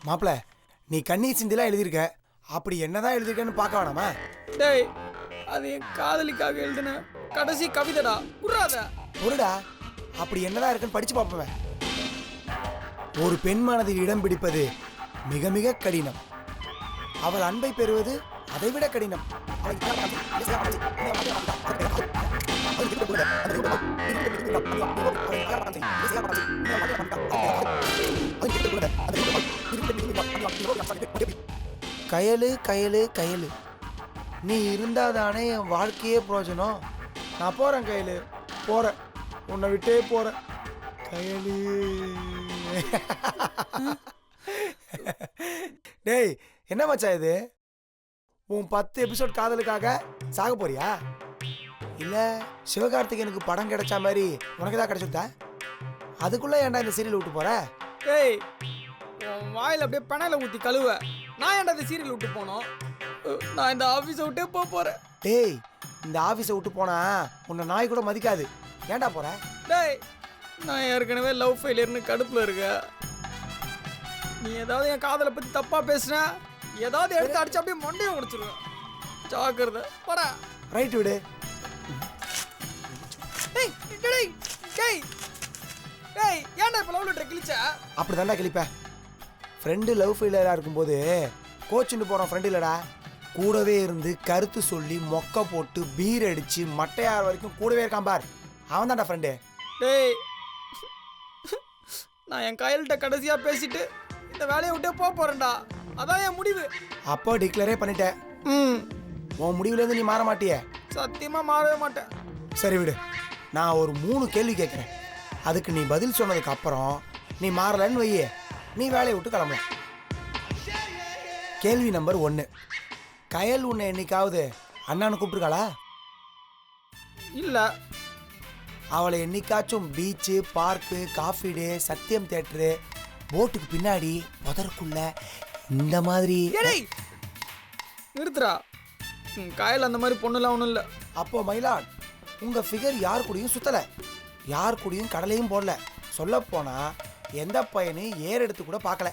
மாப்பிள நீ கண்ணீர் சிந்திலாம் எழுதியிருக்க, அப்படி என்னதான் எழுதியிருக்கன்னு பார்க்க வேணாமா? டேய், அது என் காதலிக்காக எழுதுன கடைசி கவிதைடா. குர்ராத பொருடா, அப்படி என்னதான் இருக்குன்னு படிச்சு பார்ப்பேன். ஒரு பெண் மனதில் இடம் பிடிப்பது மிக மிக கடினம். அவள் அன்பை பெறுவது அதைவிட கடினம். கயலு கயலு கயலு, நீ இருந்தாதானே என் வாழ்க்கையே பிரயோஜனம். நான் போறேன் கயலு, போறேன், உன்னை விட்டே போறேன் கயலு. டேய், என்ன மச்சா இது? உன் 10 எபிசோட் காதலுக்காக சாக போறியா? இல்ல சிவகார்த்திகேயனுக்கு படம் கிடைச்ச மாதிரி உனக்கு தான் கிடைச்சுட்டா? அதுக்குள்ள ஏன்டா இந்த சீரியல் விட்டு போற? டேய், உன் வாயில அப்படியே பனையில ஊத்தி கழுவ. நான் ஏன்டா இந்த சீரியல் விட்டு போனோம்? நான் இந்த ஆபீஸை விட்டே போறேன். டேய், இந்த ஆபீஸை விட்டு போனா உன்னை நாய் கூட மதிக்காது. ஏன்டா போற? டேய், நான் ஏற்கனவே லவ் ஃபெயிலியர்னு கடுப்புல இருக்க. நீ ஏதாவது என் காதலை பத்தி தப்பா பேசுன, ஏதாவது எடுத்து அடிச்சு அப்படியே மண்டையை உடைச்சிருவேன். ஜாக்கிரதை, போடா. ரைட், விடு. டேய் டேய் டேய் டேய், ஏன்டா இப்ப லவ் லெட்டர் கிழிச்ச? அப்படிதான்டா கிழிப்பேன். ஃப்ரெண்டு லவ் ஃபெயிலியரா இருக்கும்போது கோச்சுன்னு போறான் ஃப்ரெண்டு இல்லடா, கூடவே இருந்து கருத்து சொல்லி மொக்க போட்டு பீர் அடிச்சு மட்டையார் வரைக்கும் கூடவே இருக்கான் பார், அவன் தான்டா ஃப்ரெண்டு. டேய், நான் என் கையில்கிட்ட கடைசியா பேசிட்டு இந்த வேலையை விட்டே போறேன்டா. அதான் என் முடிவு. அப்போ டிக்ளரே பண்ணிட்டேன். உன் முடிவுலேருந்து நீ மாற மாட்டியே? சத்தியமா மாறவே மாட்டேன். சரி விடு, நான் ஒரு 3 கேள்வி கேட்குறேன். அதுக்கு நீ பதில் சொன்னதுக்கு அப்புறம் நீ மாறலன்னு வையே, நீ வேலையை விட்டு கிளம்பலாம். கேள்வி நம்பர் 1, கயல் உன்னை என்னைக்காவது அண்ணான்னு கூப்பிட்டுருக்காளா? இல்ல. அவளை என்னைக்காச்சும் பீச்சு, பார்க்கு, காஃபி டே, சத்தியம் தியேட்டரு, போட்டுக்கு பின்னாடி புதருக்குள்ள இந்த மாதிரி? நிறுத்துறா, காயல் அந்த மாதிரி பொண்ணுலாம் ஒன்றும் இல்லை. அப்போ மயிலான், உங்க ஃபிகர் யார் கூடயும் சுத்தலை, யார் கூடயும் கடலையும் போடல. சொல்லப்போனா எந்த பையனையும் ஏர் எடுத்து கூட பார்க்கல.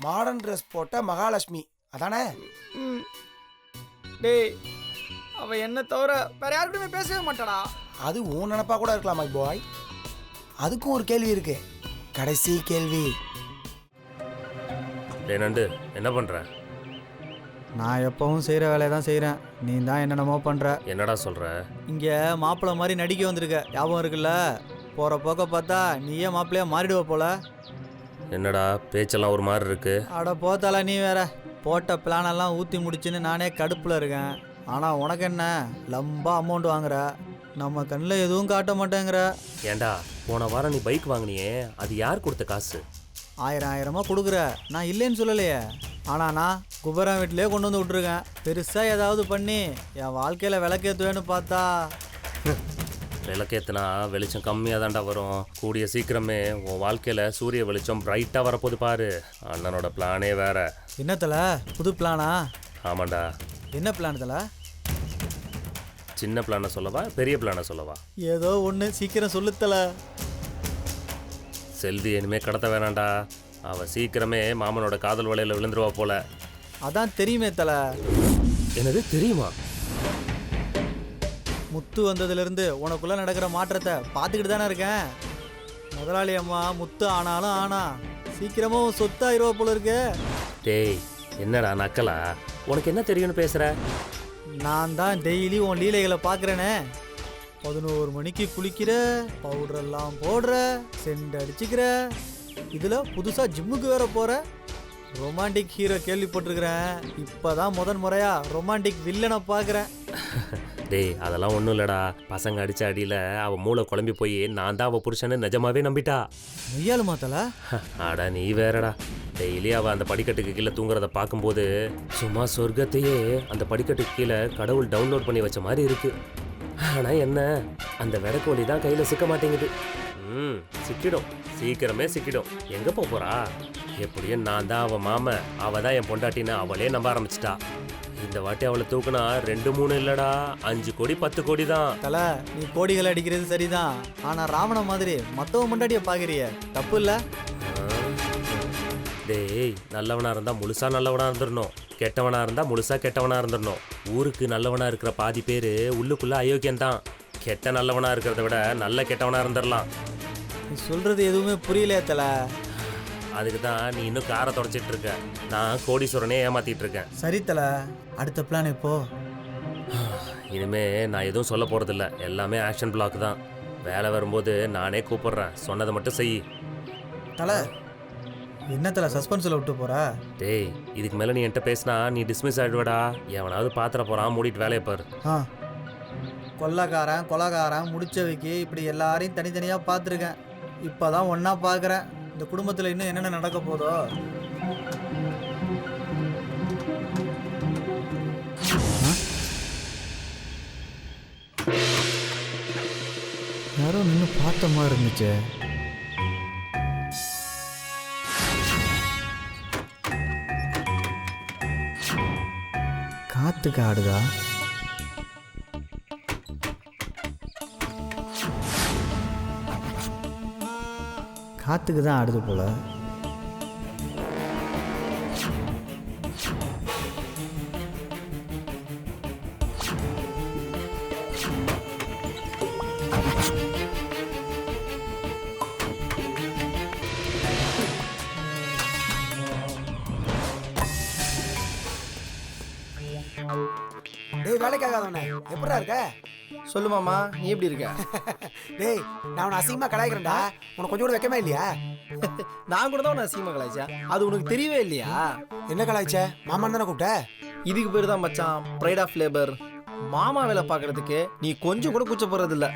மாடர்ன் ட்ரெஸ் போட்ட மகாலட்சுமி அதானே? டேய், அவ என்ன தவிர வேற யாருக்கிட்டுமே பேசவே மாட்டாடா. அது உன் நினப்பா கூட இருக்கலாம் மை பாய். அதுக்கும் ஒரு கேள்வி இருக்கு, கடைசி கேள்வி. நண்டு, என்ன பண்ற? நான் எப்பவும் செய்கிற வேலையை தான் செய்கிறேன், நீ தான் என்னென்னமோ பண்ணுற. என்னடா சொல்ற? இங்கே மாப்பிள்ளை மாதிரி நடிக்க வந்திருக்க, ஞாபகம் இருக்குல்ல? போகிற போக்க பார்த்தா நீயே மாப்பிள்ளையா மாறிடுவ போல. என்னடா பேச்செல்லாம் ஒரு மாதிரி இருக்கு? அட போத்தால, நீ வேற. போட்ட பிளானெல்லாம் ஊற்றி முடிச்சுன்னு நானே கடுப்பில் இருக்கேன். ஆனால் உனக்கு என்ன லம்பா அமௌண்ட் வாங்குற, நம்ம கண்ணில் எதுவும் காட்ட மாட்டேங்கிற. ஏண்டா, போன வாரம் நீ பைக் வாங்கினியே, அது யார் கொடுத்த காசு? 1000 கொடுக்குற, நான் இல்லைன்னு சொல்லலையே. ஆனால் நான் குபரா வீட்டிலே கொண்டு வந்து விட்ருக்கேன். பெருசாக ஏதாவது பண்ணி என் வாழ்க்கையில் விளக்கேற்றுவேன்னு பார்த்தா விளக்கேற்றுனா வெளிச்சம் கம்மியாக தாண்டா வரும். கூடிய சீக்கிரமே உன் வாழ்க்கையில் சூரிய வெளிச்சம் பிரைட்டாக வரப்போது பாரு. அண்ணனோட பிளானே வேற. என்னத்தல புது பிளானா? ஆமாண்டா. என்ன பிளான் தல? சின்ன பிளானை சொல்லவா, பெரிய பிளானை சொல்லவா? ஏதோ ஒன்று, சீக்கிரம் சொல்லுத்தல. செல்வி இனிமே கடத்த வேணாண்டா, அவள் சீக்கிரமே மாமனோட காதல் வலையில் விழுந்துருவா போல. அதான் தெரியுமே தல. எனக்கு தெரியுமா? முத்து வந்ததுலேருந்து உனக்குள்ளே நடக்கிற மாற்றத்தை பார்த்துக்கிட்டு தானே இருக்கேன். முதலாளி அம்மா முத்து ஆனாலும் ஆனா சீக்கிரமாக சொத்தாயிருவா போல இருக்கு. டேய், என்னடா நக்கலா? உனக்கு என்ன தெரியும்னு பேசுகிற? நான் தான் டெய்லி உன் லீலைகளை பார்க்குறேனே. 11 மணிக்கு குளிக்கிற, பவுடரெல்லாம் போடுற, சென்ட் அடிச்சுக்கிற, இதில் புதுசாக ஜிம்முக்கு வேற போகிற. ரொமான்டிக் ஹீரோ கேள்விப்பட்டிருக்கிறேன், இப்போ தான் முறையாக ரொமான்டிக் வில்லனை பார்க்குறேன். டேய், அதெல்லாம் ஒன்றும் இல்லைடா. பசங்க அடித்த அடியில் அவள் மூளை குழம்பி போய் நான் தான் அவள் புருஷன்னு நிஜமாவே நம்பிட்டா. மெய்யாலு மாத்தல? அடா நீ வேறடா. டெய்லி அவள் அந்த படிக்கட்டுக்கு கீழே தூங்குறத பார்க்கும்போது சும்மா சொர்க்கத்தையே அந்த படிக்கட்டுக்கு கீழே கடவுள் டவுன்லோட் பண்ணி வச்ச மாதிரி இருக்கு. ஆனால் என்ன, அந்த விடக்கோழி தான் கையில் சிக்க மாட்டேங்குது. சிக்கிடும், சீக்கிரமே சிக்கிடும். எங்கே போகிறா? எப்படியும் நான் தான் அவள் மாமன், அவள் தான் என் பொண்டாட்டின்னு அவளே நம்ப ஆரம்பிச்சிட்டா. இந்த வாட்டி அவளை தூக்குனா 2 3 இல்லடா, 5 கோடி 10 கோடி தான். தல, நீ கோடிகள் அடிக்கிறது சரிதான், ஆனா ராவண மாதிரி மத்தவன் முன்னாடியே பாக்குறிய, தப்பு இல்ல? டேய் நல்லவனா இருந்தா முழுசா நல்லவனா இருந்துடணும், கெட்டவனா இருந்தா முழுசா கெட்டவனா இருந்துடணும். ஊருக்கு நல்லவனா இருக்கிற பாதி பேரு உள்ளுக்குள்ள அயோக்கியம்தான். கெட்ட நல்லவனா இருக்கிறத விட நல்ல கெட்டவனா இருந்துடலாம். நீ சொல்றது எதுவுமே புரியலையே தல. அதுக்கு தான் நீ இன்னும் காரை தொடச்சிட்டு இருக்க, நான் கோடீஸ்வரனே ஏமாத்திட்டு இருக்கேன். சரி தல, அடுத்த பிளான் இப்போ? இனிமே நான் எதுவும் சொல்ல போறதில்ல, எல்லாமே ஆக்ஷன் பிளாக் தான். வேலை வரும்போது நானே கூப்பிடுறேன், சொன்னதை மட்டும் செய். தல என்ன தல சஸ்பென்ஸில் விட்டு போற? டேய் இதுக்கு மேலே நீ என்கிட்ட பேசினா நீ டிஸ்மிஸ் ஆகிடுவடா. எவனாவது பாத்திர போகிறான், மூடிட்டு வேலையை பாரு. ஆ, கொள்ளக்காரன் கொலகாரன் முடிச்சவைக்கு இப்படி எல்லாரையும் தனித்தனியாக பார்த்துருக்கேன். இப்போ தான் ஒன்றா பார்க்குறேன். இந்த குடும்பத்தில் இன்னும் என்னென்ன நடக்க போதோ. யாரோ நின்று பார்த்த மாதிரி இருந்துச்சு. காத்துக்கு ஆடுதா? காத்துக்கு தான் ஆடுது போல. டேய் வேலைக்காகாதவனே, எப்படிடா இருக்க? சொல்லு மாமா, நீ எப்படி இருக்க? டேய் நான் உன்னை அசிங்கமா கலாய்க்கிறேன்டா, உனக்கு கொஞ்சம் கூட வைக்கமே இல்லையா? நான் கூட தான் உன்னை அசிங்கமாக கலாய்ச்சேன், அது உனக்கு தெரியவே இல்லையா? என்ன கலாய்ச்ச? மாமான்னு தானே கூப்பிட்ட? இதுக்கு பேர் தான் மச்சான் ப்ரைட் ஆஃப் லேபர். மாமா வேலை பார்க்கறதுக்கு நீ கொஞ்சம் கூட கூச்சப்படுறது இல்ல.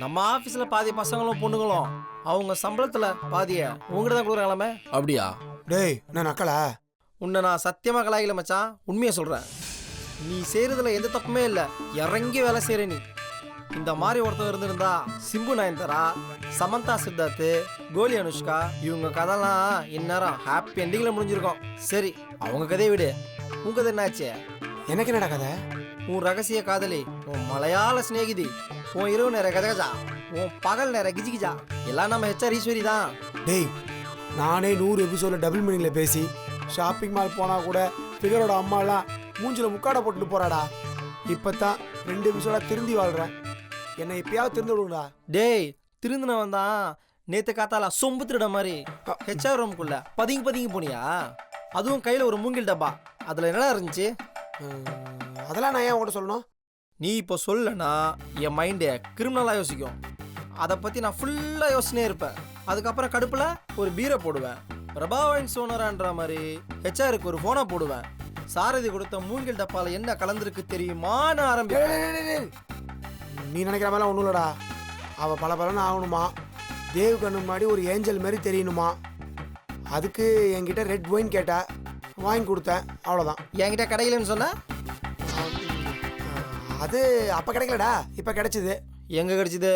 நம்ம ஆஃபீஸில் பாதி பசங்களும் பொண்ணுங்களும் அவங்க சம்பளத்தில் பாதியை உங்ககிட்ட தான் கொடுக்குறாங்களாமே. அப்படியா? டேய் நான் நக்கலா? உன்னை நான் சத்தியமாக கலாய்க்கல மச்சான், உண்மையை சொல்கிறேன். நீ செய்கிறதுல எந்த தப்புமே இல்லை, இறங்கி வேலை செய்கிற நீ. இந்த மாதிரி ஒருத்தர் இருந்திருந்தா சிம்பு நயன்தாரா, சமந்தா சித்தார்த்து, கோலி அனுஷ்கா இவங்க கதைலாம் இந்நேரம் ஹாப்பி எண்டிங்கில் முடிஞ்சிருக்கும். சரி அவங்க கதையை விடு, உன் கதை என்னாச்சு? எனக்கு என்னடா கதை? உன் ரகசிய காதலி, உன் மலையாள சிநேகிதி, உன் இரவு நேர கதகஜா, உன் பகல் நேர கிஜிகிஜா எல்லாம் நம்ம ஹெச்ஆர் ஈஸ்வரி தான். டேய் நானே 100 எபிசோட்ல டபுள் மீனிங்ல பேசி ஷாப்பிங் மால் போனா கூட ஃபிகரோட அம்மாலாம் மூஞ்சில முக்காடை போட்டுட்டு போறாடா. இப்பதான் 2 எபிசோடா திருந்தி வாழ்றேன். என்னை இப்பயாவது திருந்து விடுங்களா? டேய் திருந்தினவன் தான் நேத்து காத்தால சொம்பு திருட மாதிரி ஹெச்ஆர் ரூமுக்குள்ள பதுங்கி போனியா? அதுவும் கையில ஒரு மூங்கில் டப்பா, அதுல என்ன இருந்துச்சு? அதெல்லாம் நான் ஏன் உங்கள்கிட்ட சொல்லணும்? நீ இப்போ சொல்லனா என் மைண்டு கிரிமினலாக யோசிக்கும். அதை பற்றி நான் ஃபுல்லாக யோசனையே இருப்பேன். அதுக்கப்புறம் கடுப்பில் ஒரு பீரை போடுவேன். பிரபாவன் சோனரான்ற மாதிரி ஹெச்ஆருக்கு ஒரு ஃபோனை போடுவேன். சாரதி கொடுத்த மூங்கில் டப்பாவில் என்ன கலந்துருக்கு தெரியுமான்னு ஆரம்பிப்பேன். நீ நினைக்கிற மாதிரிலாம் ஒன்றும் இல்லடா. அவள் பல பலன்னு ஆகணுமா, தேவ் கண்ணு முன்னாடி ஒரு ஏஞ்சல் மாதிரி தெரியணுமா. அதுக்கு என்கிட்ட ரெட் ஒயின் கேட்டா, வாங்கி கொடுத்தேன், அவ்வளோதான். என்கிட்ட கிடைக்கலன்னு சொன்ன? அது அப்போ கிடைக்கலடா, இப்போ கிடைச்சிது. எங்கே கிடைச்சிது?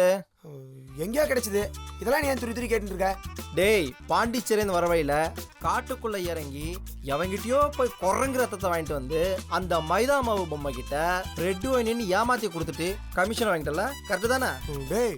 எங்கேயா கிடைச்சிது? இதெல்லாம் நீ ஏன் துரி துரி கேட்டுட்டு இருக்க? டேய் பாண்டிச்சேரின்னு வர வழியில் காட்டுக்குள்ளே இறங்கி எவங்கிட்டயோ போய் குரங்கு ரத்தத்தை வாங்கிட்டு வந்து அந்த மைதா மாவு பொம்மை கிட்ட ரெட் ஒயின்னு ஏமாற்றி கொடுத்துட்டு கமிஷன் வாங்கிட்டல, கரெக்டு தானே? டேய்